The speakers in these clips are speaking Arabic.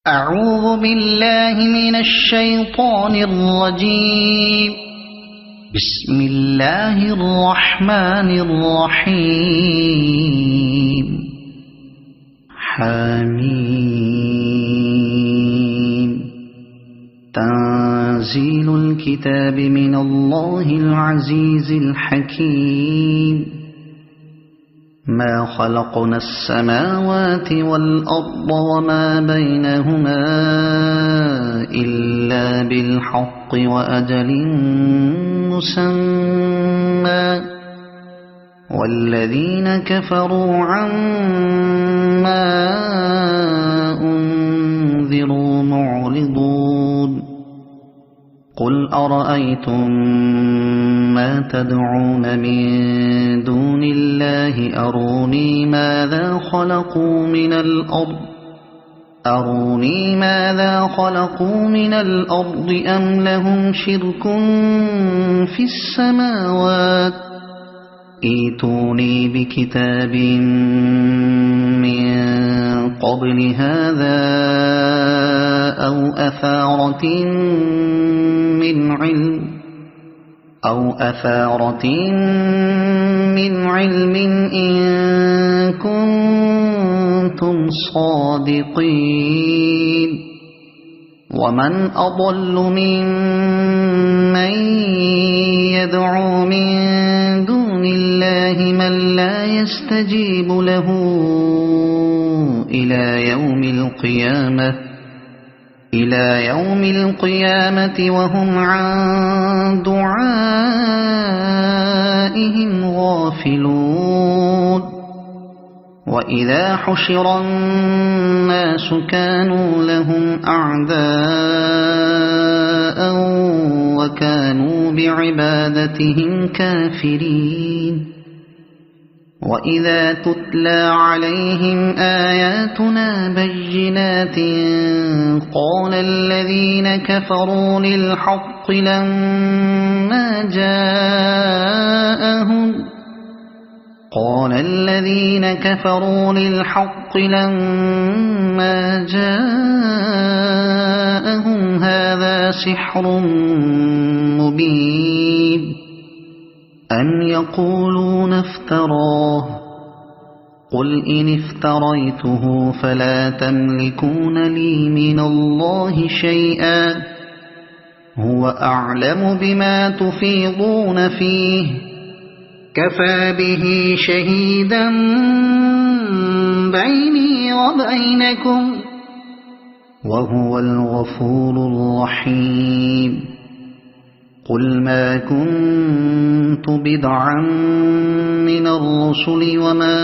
أعوذ بالله من الشيطان الرجيم. بسم الله الرحمن الرحيم. حميم. تنزيل الكتاب من الله العزيز الحكيم. ما خلقنا السماوات والأرض وما بينهما إلا بالحق وأجل مسمى والذين كفروا عما أنذروا معرضون. قل أرأيتم ما تدعون من دون الله أروني ماذا خلقوا من الأرض أم لهم شرك في السماوات ائتوني بكتاب من قبل هذا أو أثارة من علم إن كنتم صادقين. ومن أضل ممن يدعو من دون الله من لا يستجيب له إلى يوم القيامة وهم عن دعائهم غافلون. وإذا حشر الناس كانوا لهم أعداء وكانوا بعبادتهم كافرين. وإذا تتلى عليهم آياتنا بينات قال الذين كفروا للحق لما جاءهم هذا سحر مبين أم يقولون افتراه قل إن افتريته فلا تملكون لي من الله شيئا هو أعلم بما تفيضون فيه كفى به شهيدا بيني وبينكم وهو الغفور الرحيم. قل ما كنت بدعا من الرسل وما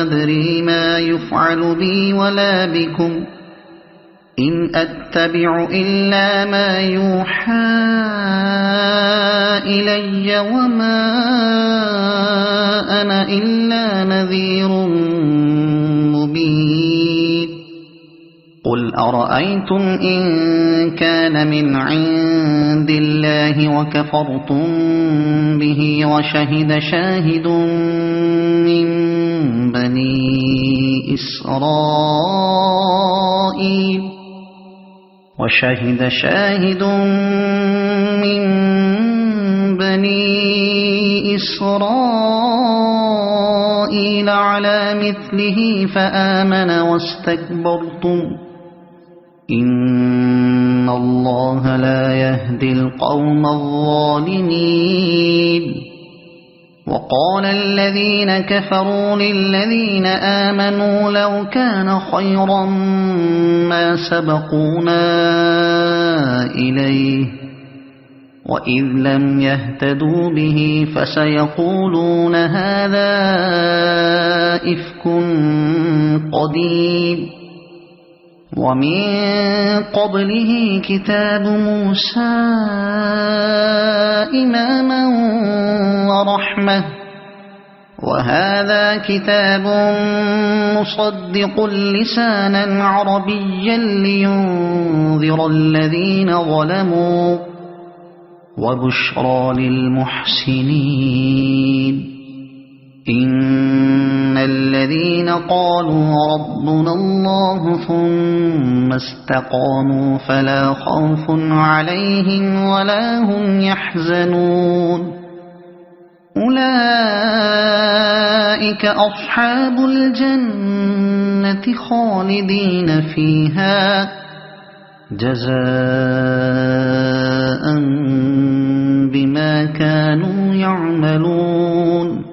أدري ما يفعل بي ولا بكم إن أتبع إلا ما يوحى إلي وما أنا إلا نذير مبين. قل أرأيتم إن كان من عند الله وكفرتم به وشهد شاهد من بني إسرائيل على مثله فآمن واستكبرتم إن الله لا يهدي القوم الظالمين. وقال الذين كفروا للذين آمنوا لو كان خيرا ما سبقونا إليه وإذ لم يهتدوا به فسيقولون هذا إفك قديم. ومن قبله كتاب موسى إماما ورحمة وهذا كتاب مصدق لسانا عربيا لينذر الذين ظلموا وبشرى للمحسنين. إن الذين قالوا ربنا الله ثم استقاموا فلا خوف عليهم ولا هم يحزنون أولئك أصحاب الجنة خالدين فيها جزاء بما كانوا يعملون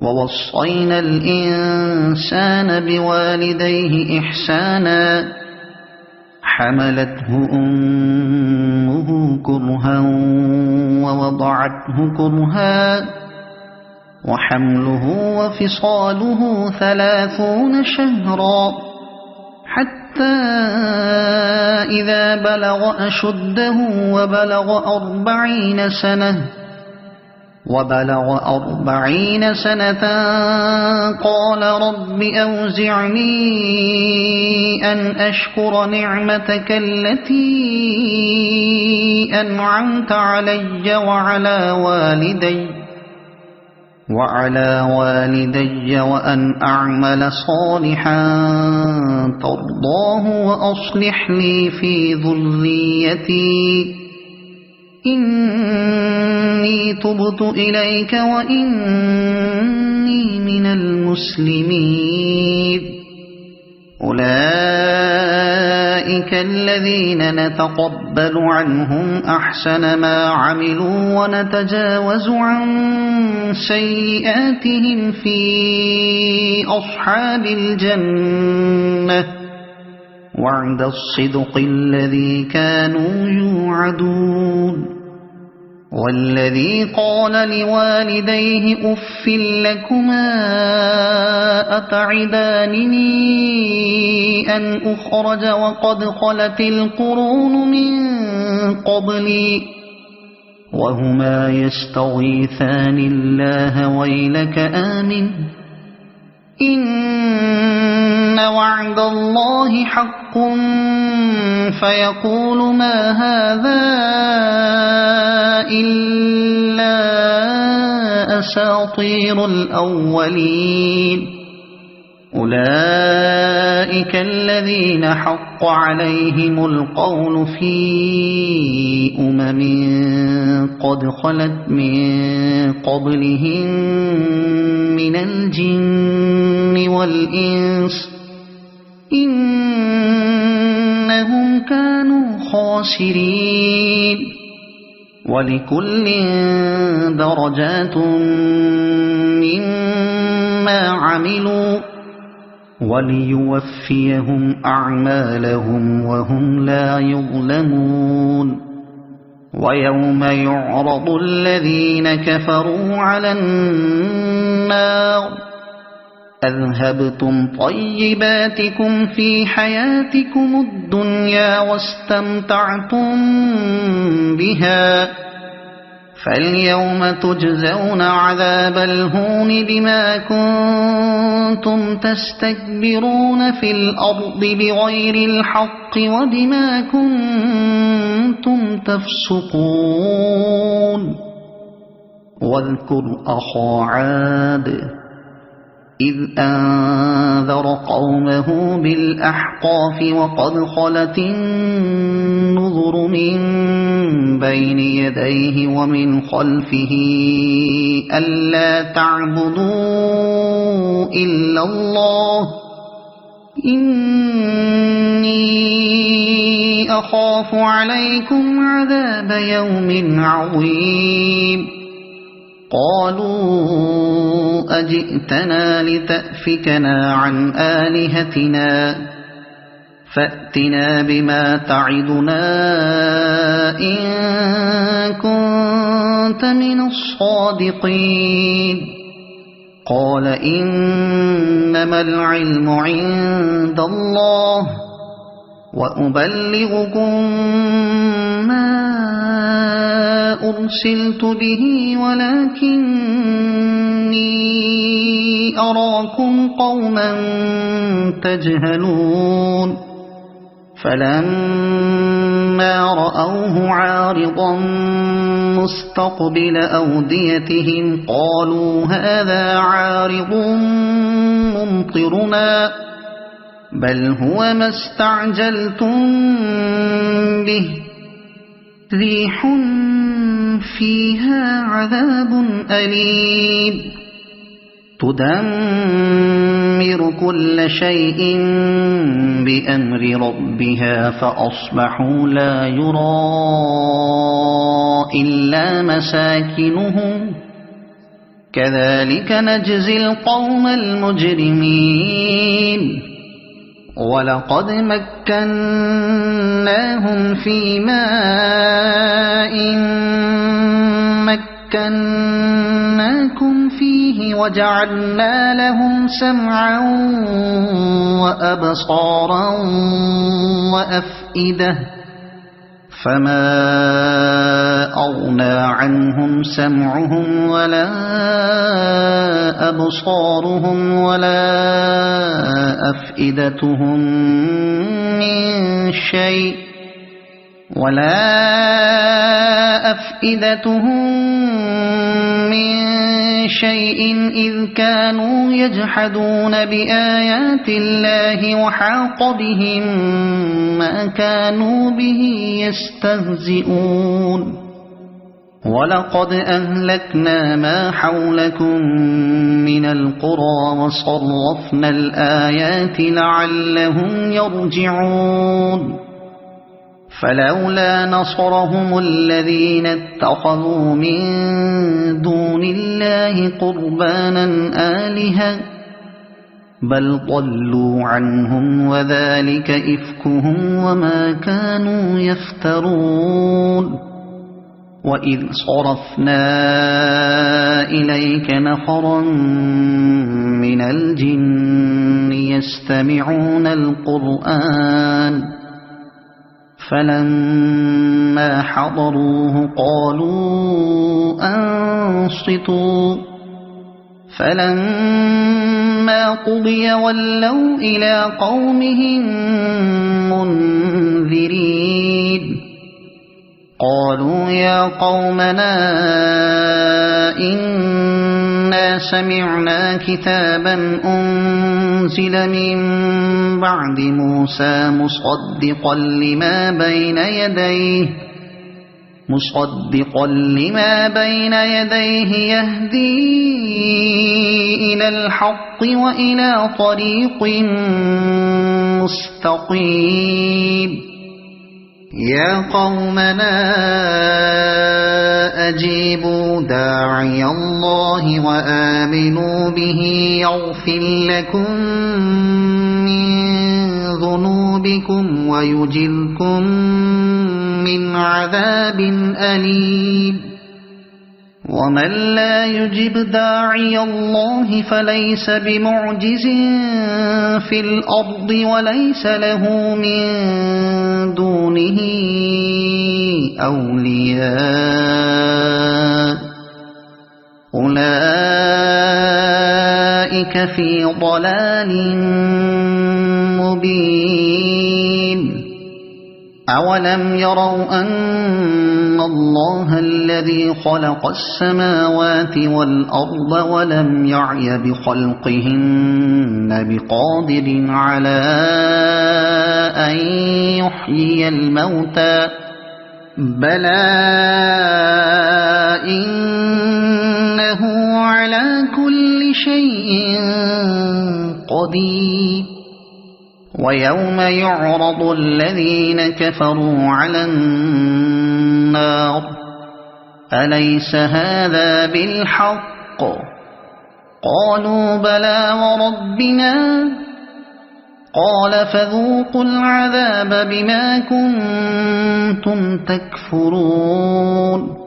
ووصينا الإنسان بوالديه إحسانا حملته أمه كرها ووضعته كرها وحمله وفصاله 30 شهرا حتى إذا بلغ أشده وبلغ 40 سنة قال رب أوزعني أن أشكر نعمتك التي أنعمت علي وعلى والدي وأن أعمل صالحا ترضاه وأصلح لي في ذريتي إني تبت إليك وإني من المسلمين أولئك الذين نتقبل عنهم أحسن ما عملوا ونتجاوز عن سيئاتهم في أصحاب الجنة وعد الصدق الذي كانوا يوعدون والذي قال لوالديه أف لكما أتعدانني أن أخرج وقد خلت القرون من قبلي وهما يستغيثان الله ويلك آمن إن وعد الله حق فيقول ما هذا إلا أساطير الأولين أولئك الذين حق عليهم القول في قد خلت من قبلهم من الجن والإنس إنهم كانوا خاسرين ولكل درجات مما عملوا وليوفيهم أعمالهم وهم لا يظلمون ويوم يعرض الذين كفروا على النار أذهبتم طيباتكم في حياتكم الدنيا واستمتعتم بها فاليوم تجزون عذاب الهون بما كنتم تستكبرون في الأرض بغير الحق وبما كنتم تفسقون واذكر أخا عاد إذ أنذر قومه بالأحقاف وقد خلت النذر من بين يديه ومن خلفه ألا تعبدوا إلا الله إني أخاف عليكم عذاب يوم عظيم قالوا أجئتنا لتأفكنا عن آلهتنا فأتنا بما تعدنا إن كنت من الصادقين قال إنما العلم عند الله وأبلغكم ما أرسلت به ولكني أراكم قوما تجهلون فلما فلما رأوه عارضا مستقبل أوديتهم قالوا هذا عارض ممطرنا بل هو ما استعجلتم به ريح فيها عذاب أليم تدمر كل شيء بأمر ربها فأصبحوا لا يرى إلا مساكنهم كذلك نجزي القوم المجرمين ولقد مكناهم في ماء مكناكم فيه وجعلنا لهم سمعا وأبصارا وأفئدة فما أغنى عنهم سمعهم ولا أبصارهم ولا أفئدتهم من شيء إذ كانوا يجحدون بآيات الله وحاق بهم ما كانوا به يستهزئون ولقد أهلكنا ما حولكم من القرى وصرفنا الآيات لعلهم يرجعون فلولا نصرهم الذين اتخذوا من دون الله قربانا آلهة بل ضلوا عنهم وذلك إفكهم وما كانوا يفترون وإذ صرفنا إليك نفرا من الجن يستمعون القرآن فلما حضروه قالوا أنصتوا فلما قضي ولوا إلى قومهم منذرين قالوا يا قومنا إنا سمعنا كتابا أنزل من بعد موسى مصدقا لما بين يديه يهدي إلى الحق وإلى طريق مستقيم يا قومنا أجيبوا داعي الله وآمنوا به يغفر لكم من ذنوبكم ويجركم من عذاب أليم ومن لا يجب داعي الله فليس بمعجز في الأرض وليس له من دونه أولياء أولئك في ضلال مبين أولم يروا أن الله الذي خلق السماوات والأرض ولم يعي بخلقهن بقادر على أن يحيي الموتى بلى إنه على كل شيء قدير ويوم يعرض الذين كفروا على النار أليس هذا بالحق قالوا بلى وربنا قال فذوقوا العذاب بما كنتم تكفرون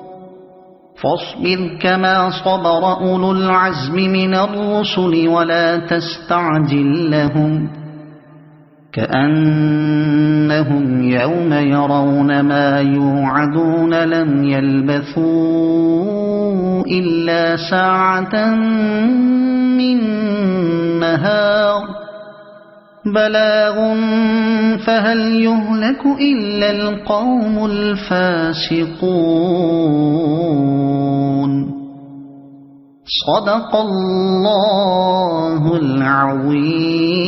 فاصبر كما صبر أولو العزم من الرسل ولا تستعجل لهم كأنهم يوم يرون ما يوعدون لم يلبثوا إلا ساعة من نهار بلاغ فهل يهلك إلا القوم الفاسقون. صدق الله العظيم.